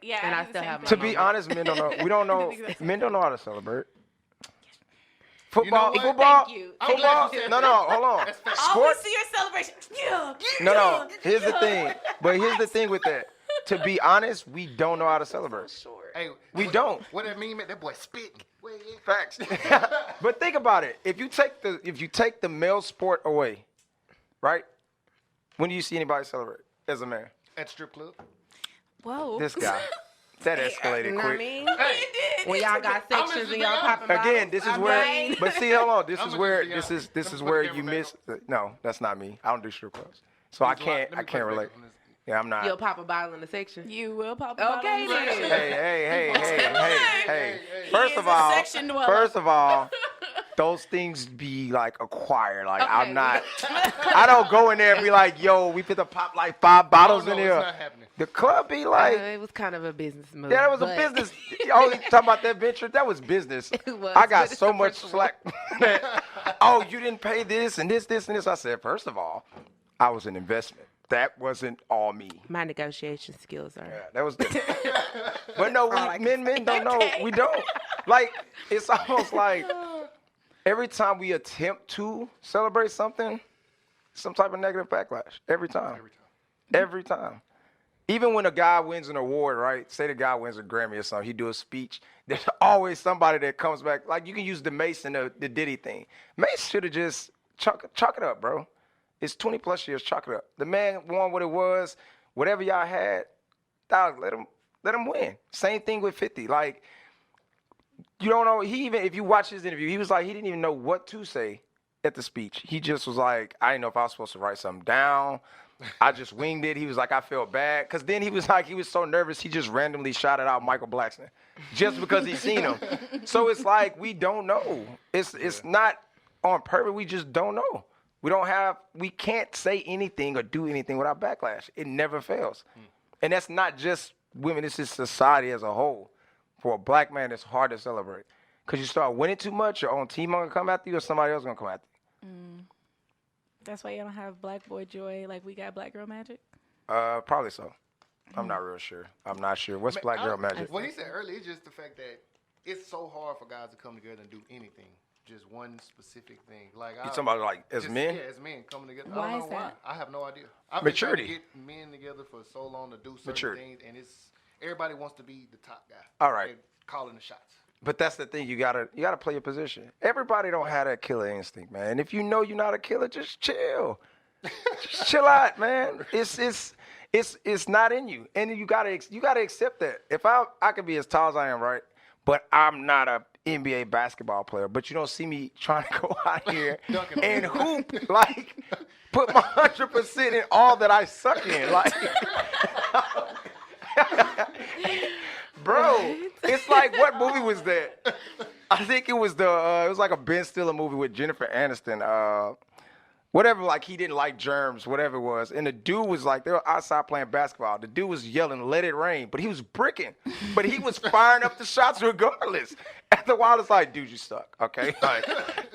Yeah, And I do the still same have thing. To be honest, men don't know. We don't know. Exactly. Men don't know how to celebrate. Football, what? football, Thank you. I'm football. glad you said No, that. hold on. That's fair. Always Sports. see your celebration. Yeah. No. Here's the thing. But here's the thing with that. To be honest, we don't know how to celebrate. Short. Hey, We don't. What that mean, man? That boy spitting. Facts. But think about it. If you take the male sport away, right? When do you see anybody celebrate as a man? At strip club. Whoa. This guy. That escalated You know what I quick. mean? Hey, When y'all got I'm sections just and y'all being popping honest. Again, this is where. But see, hold on. This I'm is gonna where. just be This honest. is Let me where put the you camera miss. back No, that's not me. I don't do strip clubs, so I can't. I can't relate. Yeah, I'm not. You'll pop a bottle in the section. You will pop a bottle Okay, in the then. section. Hey. He First is of a all, section dweller. those things be like acquired. Like Okay. I'm not. I don't go in there and be like, yo, we fit to pop like 5 bottles no, in it's here. not happening. The club be like, It was kind of a business move. yeah, that was a but- business. Oh, you talking about that venture? That was business. It was, I got but it's so the much principle. slack. Oh, you didn't pay this and this and this. I said, first of all, I was an investment. That wasn't all me. My negotiation skills are. Yeah, that was different. But no, I can men don't know. Okay. We don't. Like, it's almost like every time we attempt to celebrate something, some type of negative backlash. Every time. Every time. Even when a guy wins an award, right? Say the guy wins a Grammy or something, he do a speech. There's always somebody that comes back. Like, you can use the Mace and the Diddy thing. Mace should have just chalk it up, bro. It's 20 plus years, chalk it up. The man won what it was. Whatever y'all had, dog, let him win. Same thing with 50. Like, you don't know. He even, if you watch his interview, he was like, he didn't even know what to say at the speech. He just was like, I didn't know if I was supposed to write something down. I just winged it. He was like, I felt bad. Because then he was like, he was so nervous, he just randomly shouted out Michael Blackson just because he seen him. So it's like, we don't know. It's not on purpose. We just don't know. We can't say anything or do anything without backlash. It never fails. And that's not just women, this is society as a whole. For a black man, it's hard to celebrate. Because you start winning too much, your own team going to come after you or somebody else going to come after you. That's why you don't have Black Boy Joy like we got Black Girl Magic. Probably so. I'm not real sure. I'm not sure. What's Black Girl Magic? What he said earlier is just the fact that it's so hard for guys to come together and do anything. Just one specific thing. Like You talking about like as men? Yeah, as men coming together. Why I don't is know why. that? I have no idea. I've Maturity. been trying to get men together for so long to do certain Maturity. things, and it's everybody wants to be the top guy. All right. They're calling the shots. But that's the thing. You gotta play your position. Everybody don't have that killer instinct, man. And if you know you're not a killer, just chill. Just chill out, man. It's not in you, and you gotta accept that. If I could be as tall as I am, right? But I'm not a NBA basketball player. But you don't see me trying to go out here Dunking on and you. hoop, like put my 100% in all that I suck in, like. Bro, it's like, what movie was that? I think it was it was like a Ben Stiller movie with Jennifer Aniston. Whatever, like he didn't like germs, whatever it was. And the dude was like, they were outside playing basketball. The dude was yelling, let it rain. But he was bricking. But he was firing up the shots regardless. After a while, it's like, dude, you suck, okay? Like,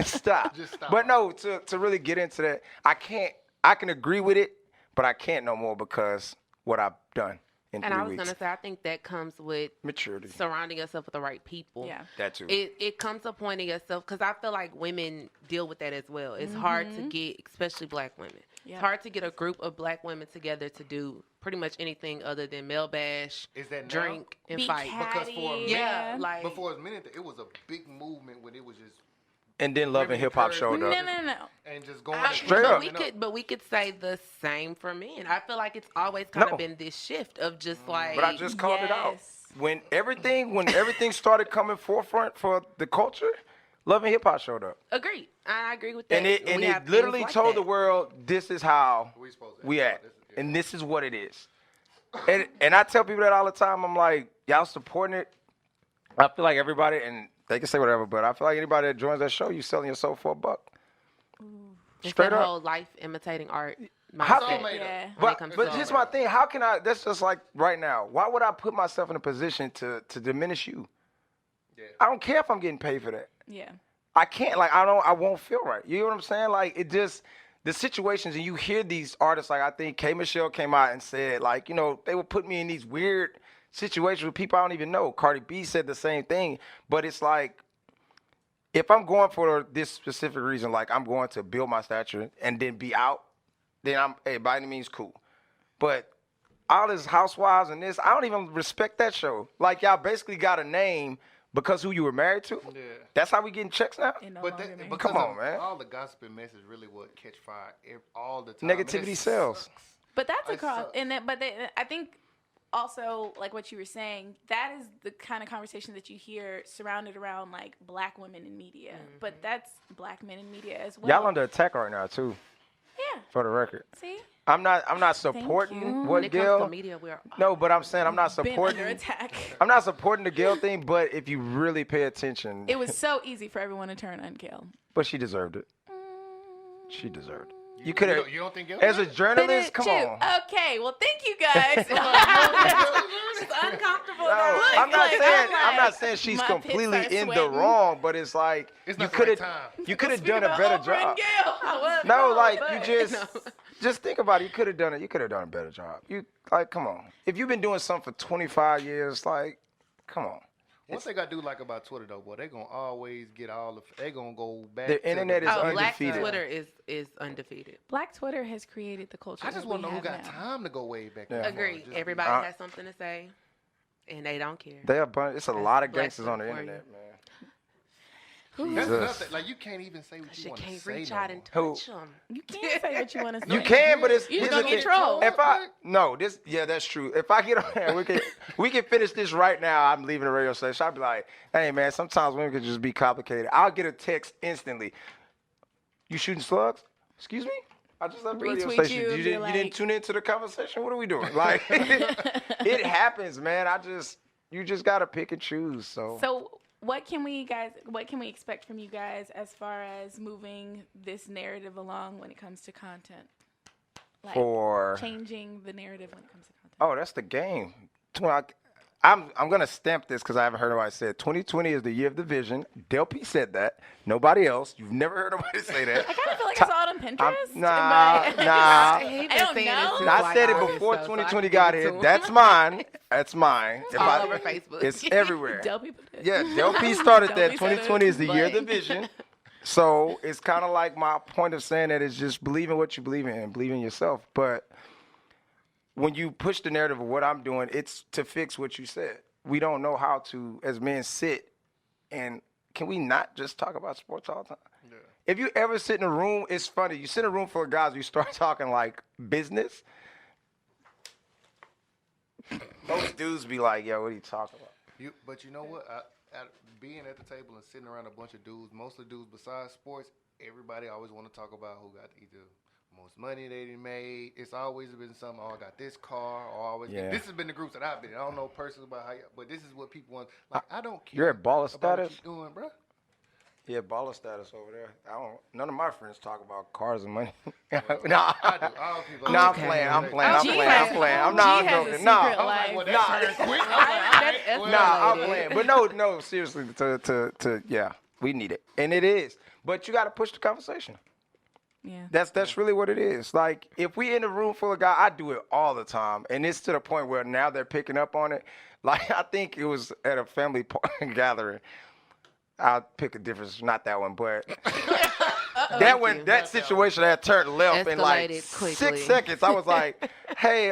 stop. Just stop. But no, to really get into that, I can agree with it, but I can't no more because what I've done in And 3 I was weeks. gonna say, I think that comes with Maturity. surrounding yourself with the right people. Yeah. That too. It comes to pointing yourself, because I feel like women deal with that as well. It's hard to get, especially black women. Yeah. It's hard to get a group of black women together to do pretty much anything other than male bash, Is that now? drink, and Be fight. Because for a catty, minute- Yeah, like Before it was a minute, it was a big movement when it was just And then Love and Hip Hop showed No, up. no. and just going Straight but up. we could say the same for men. I feel like it's always kind No. of been this shift of just like. But I just called it out. Yes. When everything started coming forefront for the culture, Love and Hip Hop showed up. Agreed. I agree with that. And it We have things literally like told that. the world, this is how we supposed to we act. act. This is- yeah. And this is what it is. And I tell people that all the time. I'm like, y'all supporting it. I feel like everybody, and they can say whatever, but I feel like anybody that joins that show, you selling your soul for $1. It's Straight that up. whole life imitating art How- mindset. It's all made up. Yeah. when it But, comes but to here's all my that. thing. How can I, that's just like right now, why would I put myself in a position to diminish you? Yeah. I don't care if I'm getting paid for that. Yeah. I can't, like, I won't feel right. You know what I'm saying? Like, it just, the situations, and you hear these artists, like, I think K. Michelle came out and said, like, you know, they would put me in these weird situations with people I don't even know. Cardi B said the same thing, but it's like, if I'm going for this specific reason, like I'm going to build my stature and then be out, then by any means cool. But all this Housewives and this, I don't even respect that show. Like y'all basically got a name because who you were married to. Yeah. That's how we getting checks now. But come on, man. All the gossip and mess is really what catch fire all the time. Negativity sells. But that's across, I think also, like what you were saying, that is the kind of conversation that you hear surrounded around like black women in media. Mm-hmm. But that's black men in media as well. Y'all under attack right now too. Yeah. For the record. See? I'm not supporting what Gail. No, but I'm saying I'm not supporting. Under attack. I'm not supporting the Gail thing. But if you really pay attention, it was so easy for everyone to turn on Gail. But she deserved it. She deserved it. You don't think as a journalist, come on. Okay, well, thank you guys. It's uncomfortable. No, I'm not saying she's completely in the wrong, but it's like you could have done a better job. No, like you just think about it. You could have done a better job. You come on. If you've been doing something for 25 years, like, come on. One thing I do like about Twitter though, boy, they gonna always get they gonna go back. The internet is undefeated. Black Twitter is undefeated. Black Twitter has created the culture. I just want to know who got time to go way back. Yeah. Agree. Everybody has something to say, and they don't care. It's a lot of gangsters on the internet, man. That's nothing. Like you can't even say what you want to say. You can't reach out and touch them. You can't say what you want to say. You can, but it's you're gonna get trolled. That's true. If I get on there, we can finish this right now. I'm leaving the radio station. I'll be like, hey man, sometimes women can just be complicated. I'll get a text instantly. You shooting slugs? Excuse me? I just left the radio station. You didn't tune into the conversation? What are we doing? Like it happens, man. You just gotta pick and choose. So what can we expect from you guys as far as moving this narrative along when it comes to content? Like for changing the narrative when it comes to content. Oh, that's the game. I'm gonna stamp this because I haven't heard nobody say it. 2020 is the year of the vision. Del P said that. Nobody else. You've never heard nobody say that. I kind of feel like I saw it on Pinterest. Nah. I don't know. I said it before 2020 got here. That's mine. That's mine. It's all over Facebook. It's everywhere. Del P put it. Yeah, Del P started that. 2020 is the year of the vision. So it's kind of like my point of saying that is just believe in what you believe in and believe in yourself. But when you push the narrative of what I'm doing, it's to fix what you said. We don't know how to, as men, sit and can we not just talk about sports all the time? Yeah. If you ever sit in a room, it's funny. You sit in a room full of guys, you start talking like business. Those dudes be like, yo, what are you talking about? But you know what? Being at the table and sitting around a bunch of dudes, most of the dudes besides sports, everybody always want to talk about who got either most money they made. It's always been something. Oh, I got this car. Or always. Yeah. This has been the groups that I've been in. I don't know personally about how, but this is what people want. Like I don't care. You're at baller status. What you doing, bro? Yeah, baller status over there. None of my friends talk about cars and money. I do. All people. No, I'm playing. I'm joking. I'm playing. But no, seriously. Yeah, we need it, and it is. But you got to push the conversation. Yeah. That's really what it is. Like, if we in a room full of guys, I do it all the time. And it's to the point where now they're picking up on it. Like, I think it was at a family gathering. I'll pick a difference, not that one, but that situation had turned left in like quickly. 6 seconds. I was like, hey,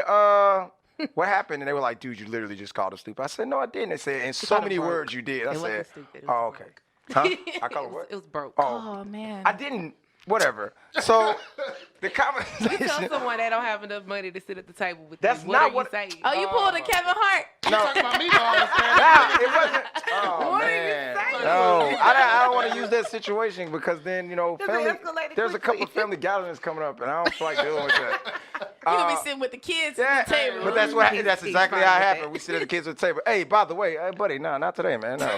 what happened? And they were like, dude, you literally just called us stupid. I said, no, I didn't. They said, in so many words you did. I said, oh, okay. Huh? I call it what? It was broke. Oh, man. I didn't. Whatever. So the conversation. You tell someone they don't have enough money to sit at the table with that's you. Not what you say. Oh, you pulled a Kevin Hart. No, it wasn't. Oh what man. Are you saying? No, I don't want to use that situation because then family. There's a couple of family gatherings coming up, and I don't feel like dealing with that. You're gonna be sitting with the kids at the table. But that's exactly how it happened. We sit at the kids at the table. Hey, by the way, buddy, no, not today, man. No.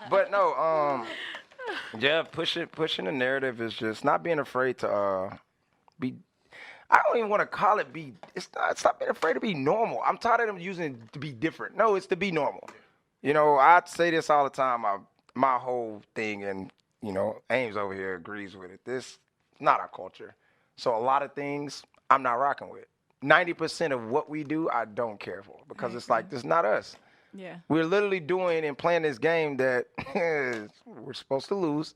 But no, yeah, pushing the narrative is just not being afraid to be. I don't even want to call it be. It's not being afraid to be normal. I'm tired of them using it to be different. No, it's to be normal. I say this all the time. My whole thing, and Ames over here agrees with it. This is not our culture. So a lot of things I'm not rocking with. 90% of what we do, I don't care for because it's like this is not us. Yeah. We're literally doing and playing this game that we're supposed to lose,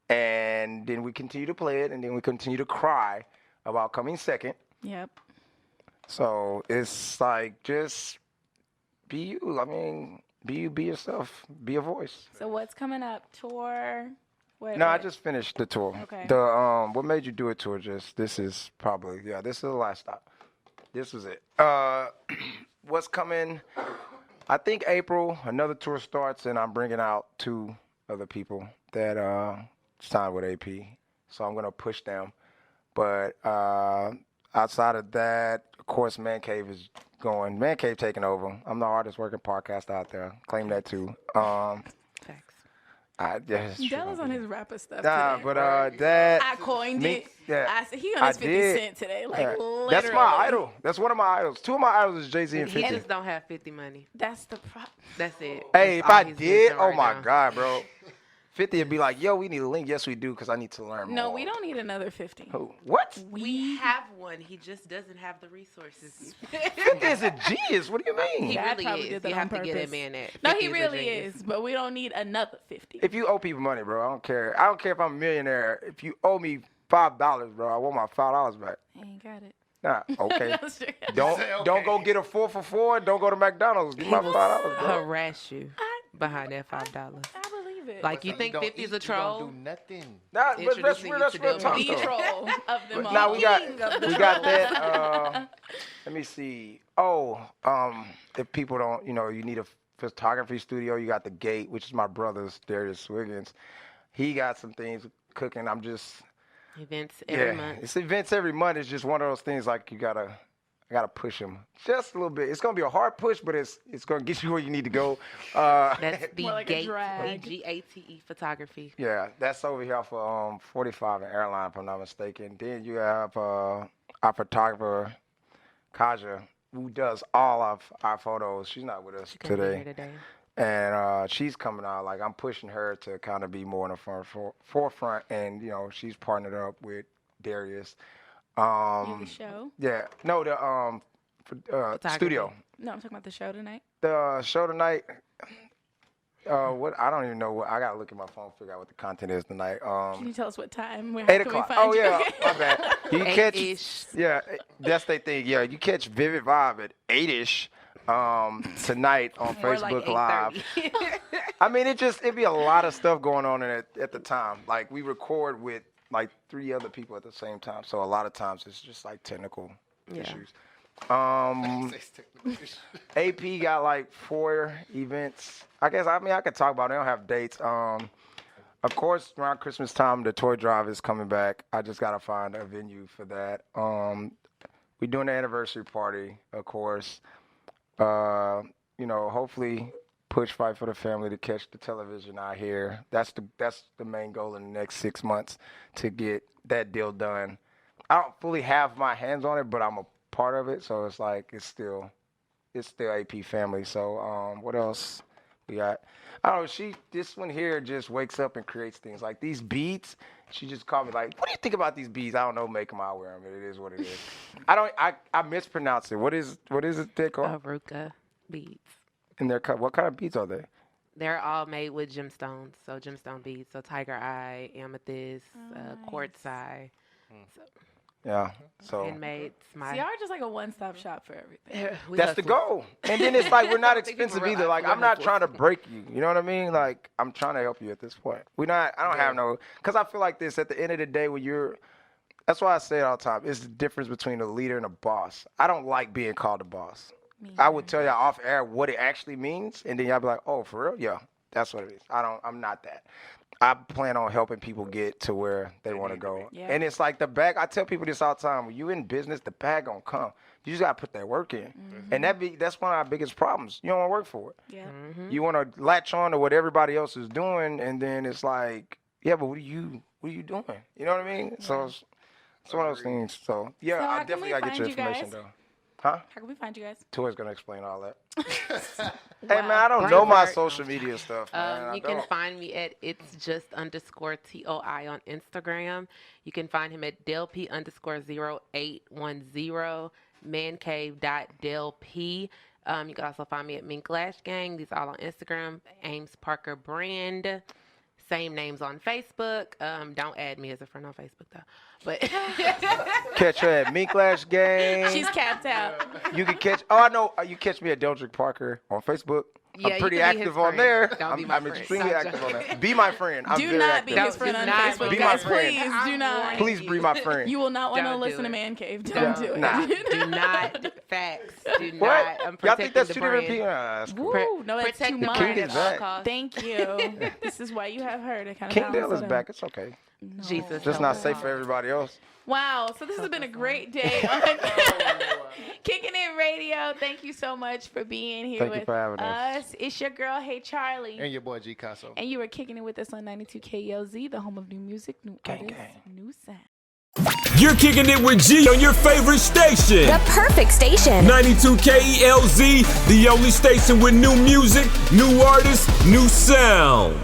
and then we continue to play it, and then we continue to cry about coming second. Yep. So it's like just be you. I mean, be you, be yourself, be a voice. So what's coming up? Tour? No, I just finished the tour. Okay. The what made you do it tour? Just this is probably this is the last stop. This was it. What's coming? I think April another tour starts, and I'm bringing out 2 other people that signed with AP. So I'm gonna push them. But outside of that, of course, Man Cave is going. Man Cave taking over. I'm the hardest working podcast out there. Claim that too. Facts. Della's on his rapper stuff Nah, today. but that I coined it. Yeah, I said he on his 50 did. Cent today. Like Yeah. literally. That's my idol. That's one of my idols. 2 of my idols is Jay-Z and He 50. just don't have 50 money. That's the problem. That's it. Hey, if That's all I he's did, missing oh right my now. God, bro. 50 would be like, yo, we need a link. Yes, we do, because I need to learn more. No, we don't need another 50. Who? What? We have one. He just doesn't have the resources. 50 is a genius. What do you mean? He Dad really probably is. did that You on have to get purpose. that man that. No, 50 he a really genius. is, but we don't need another 50. If you owe people money, bro, I don't care. I don't care if I'm a millionaire. If you owe me $5, bro, I want my $5 back. I ain't got it. Nah, okay. No, straight up. Don't go get a 4 for $4. Don't go to McDonald's. Give me my $5, bro. Harass you behind that $5. I believe it. Like you think 50 is a troll? You don't do nothing. Nah, but that's Introducing real. you That's to real them. talk, the though. troll of them all. Now we got King of the that. Let me see. Oh, if people don't, you need a photography studio. You got the Gate, which is my brother's, Darius Wiggins. He got some things cooking. I'm just Events every month. It's events every month. It's just one of those things like I gotta push him just a little bit. It's gonna be a hard push, but it's gonna get you where you need to go. That's the More like a Gate, drag. GATE photography. Yeah, that's over here for 45 and Airline, if I'm not mistaken. Then you have our photographer, Kaja, who does all of our photos. She's not with us Couldn't be today. here today. And she's coming out. Like, I'm pushing her to kind of be more in the forefront. And, she's partnered up with Darius. The show? Yeah. No, the studio. No, I'm talking about the show tonight. The show tonight. What? I don't even know what. I gotta look at my phone, figure out what the content is tonight. Can you tell us what time? How 8 can we o'clock. find Oh you? yeah, Okay. my bad. You catch. 8-ish. Yeah, that's their thing. Yeah, you catch Vivid Vibe at 8-ish tonight on More Facebook like Live. 8:30. I mean, it'd be a lot of stuff going on in it at the time. Like, we record with like 3 other people at the same time, so a lot of times it's just like technical issues. AP got like 4 events. I could talk about it. They don't have dates. Of course, around Christmas time, the toy drive is coming back. I just gotta find a venue for that. We're doing the anniversary party, of course. Hopefully push Fight for the Family to catch the television out here. That's the main goal in the next 6 months, to get that deal done. I don't fully have my hands on it, but I'm a part of it, so it's like it's still AP family. So what else we got? I don't know. This one here just wakes up and creates things like these beads. She just called me like, "What do you think about these beads?" I don't know. Make them. I wear them. It is what it is. I mispronounce it. What is it they called? Aruka beads. And what kind of beads are they? They're all made with gemstones. So gemstone beads. So tiger eye, amethyst, quartz eye. So Yeah. So handmade. So y'all are just like a one-stop shop for everything. that's the goal. And then it's like we're not I think people expensive either. realize Like, we're I'm not hustlers. trying to break you. You know what I mean? Like, I'm trying to help you at this point. I don't have no, because I feel like this at the end of the day that's why I say it all the time. It's the difference between a leader and a boss. I don't like being called a boss. I would tell y'all off air what it actually means, and then y'all be like, "Oh, for real? Yeah, that's what it is." I'm not that. I plan on helping people get to where they want to go. Yeah. And it's like the bag. I tell people this all the time. When you in business, the bag gonna come. You just gotta put that work in. And that's one of our biggest problems. You don't want to work for it. Yeah. You want to latch on to what everybody else is doing, and then it's like, yeah, but what are you doing? You know what I mean? So it's one of those things. So yeah, So how I can definitely we gotta get your find you information guys? though. Huh? How can we find you guys? Toy's gonna explain all that. Hey man, I don't know my social media stuff, man. You can find me at _TOI on Instagram. You can find him at delp_0810, mancave.delp. You can also find me at Mink Lash Gang. These are all on Instagram. Ames Parker Brand. Same names on Facebook. Don't add me as a friend on Facebook though. But Catch her at Mink Lash Gang. She's capped out. You can catch. Oh, I know. You catch me at Deldrick Parker on Facebook. Yeah, I'm pretty you can be his active on friend. there. Don't be my I'm friend. extremely Stop active on joking. there. Be my friend. I'm Do very not active. be his friend on Do not Facebook, be my guys. friend. Please do not. Please be my friend. You will not want to Don't do listen to it. Man Cave. Don't do it. Nah. Do not facts. Do What? not. I'm Y'all think protecting that's the 2 different brand. people? That's cool. Woo, no, that's Protect too the much. brand King at is all back. costs. Thank you. This is why you have her to kind of King balance Dale is it back. out. It's okay. No. Jesus. Just not safe for everybody else. Wow. So this has been a great day on Kicking It Radio. Thank you so much for being here Thank you with for having us. It's your girl, Hey Charlie. And your boy G Casso. And you were kicking it with us on 92 KLZ, the home of new music, new Gang, artists, gang. new sound. You're kicking it with G on your favorite station. The perfect station. 92 KELZ, the only station with new music, new artists, new sound.